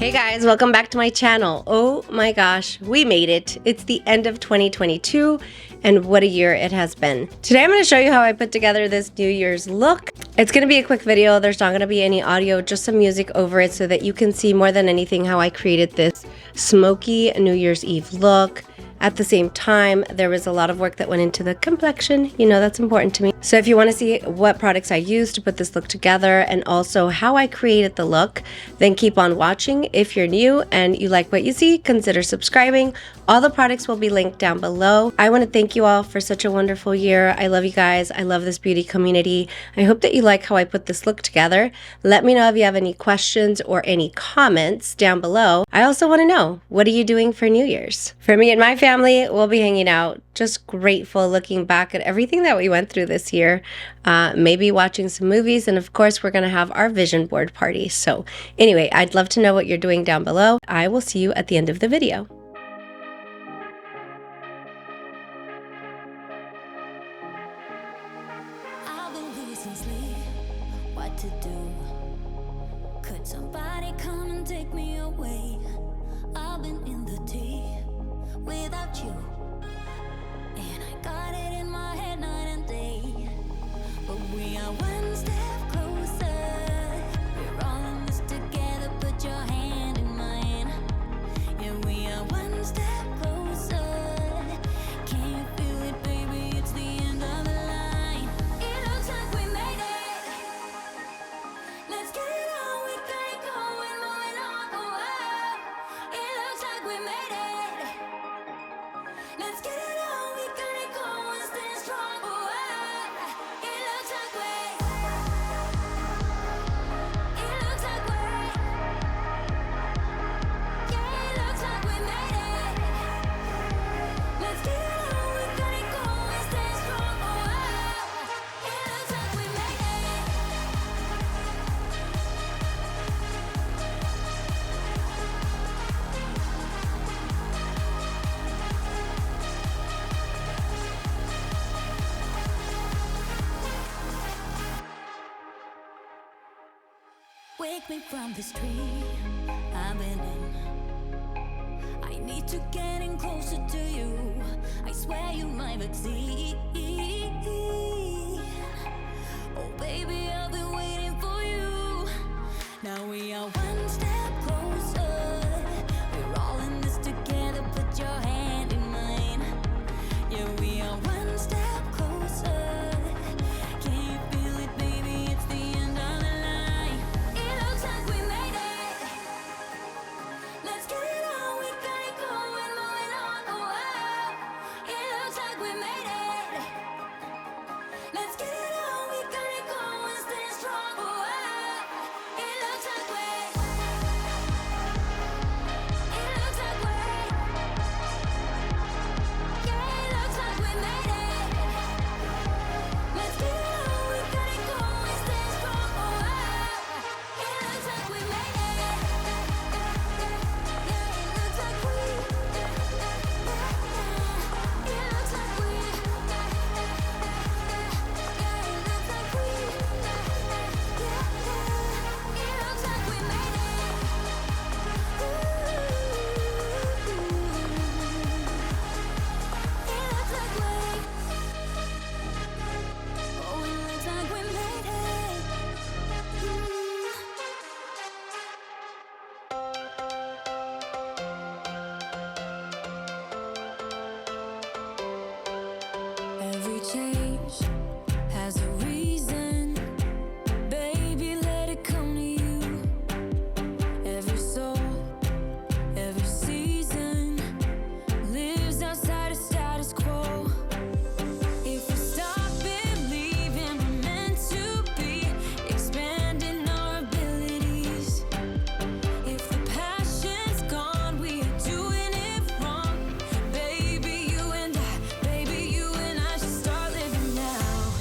Hey guys, welcome back to my channel. Oh my gosh, we made it. It's the end of 2022 and what a year it has been. Today I'm going to show you how I put together this New Year's look. It's going to be a quick video. There's not going to be any audio, just some music over it so that you can see more than anything how I created this smoky New Year's Eve look. At the same time, there was a lot of work that went into the complexion. You know, that's important to me. So if you want to see what products I used to put this look together and also how I created the look, then keep on watching. If you're new and you like what you see, consider subscribing. All the products will be linked down below. I want to thank you all for such a wonderful year. I love you guys. I love this beauty community. I hope that you like how I put this look together. Let me know if you have any questions or any comments down below. I also want to know, what are you doing for New Year's? For me and my family, we'll be hanging out, just grateful looking back at everything that we went through this year, maybe watching some movies, and of course we're going to have our vision board party. So anyway, I'd love to know what you're doing down below. I will see you at the end of the video. I've been losing sleep, what to do? Could somebody come and take me away? I've been in the deep without you, and I got it in my head night and day. But we are one step closer. We're all in this together. Put your hand in mine. Yeah, we are one step closer. Can you feel it, baby? It's the end of the line. It looks like we made it. Let's get it on. We got it going, moving on. Oh, it looks like we made it. Let's get it on, we got it going, stay strong. Oh, it looks like we. It looks like we. Yeah, it looks like we made it. Let's get it on, we got it going, stay strong. Oh, it looks like we made it. Wake me from this dream I've been in. I need to get in closer to you. I swear you my vaccine. Oh baby, I've been waiting for you. Now we are one step closer. We're all in this together. Put your hand in mine. Yeah, we are one step closer. Can you feel it, baby? It's the end of the line. It looks like we made it. Let's get it on. We got it going, moving on. Oh, it looks like we made it. Let's get it on. We got it going, stay strong. Oh, it looks like we. It looks like we. Yeah, it looks like we made it. Let's get it on. We got it going, stay strong. Oh, it looks like we made it. Yeah, it looks like we. It looks like we. Yeah, it looks like we. It looks like we made it. It looks like we. Oh, it looks like we made it. Every change has a reason. Baby, let it come to you. Every soul, every season lives outside of status quo. If we stop believing we're meant to be, expanding our abilities. If the passion's gone, we are doing it wrong. Baby, you and I should start living now.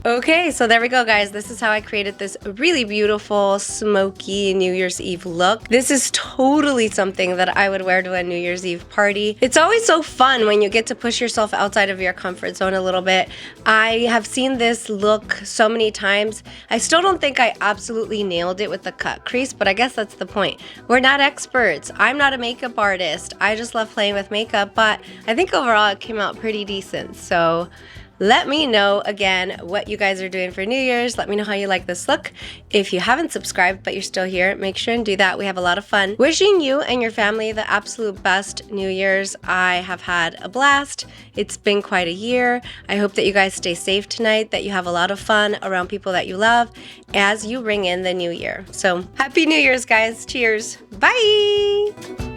Okay, so there we go, guys. This is how I created this really beautiful, smoky New Year's Eve look. This is totally something that I would wear to a New Year's Eve party. It's always so fun when you get to push yourself outside of your comfort zone a little bit. I have seen this look so many times. I still don't think I absolutely nailed it with the cut crease, but I guess that's the point. We're not experts. I'm not a makeup artist. I just love playing with makeup, but I think overall it came out pretty decent. So let me know again what you guys are doing for New Year's. Let me know how you like this look. If you haven't subscribed but you're still here, make sure and do that. We have a lot of fun. Wishing you and your family the absolute best New Year's. I have had a blast. It's been quite a year. I hope that you guys stay safe tonight, that you have a lot of fun around people that you love as you ring in the new year. So happy New Year's, guys. Cheers. Bye.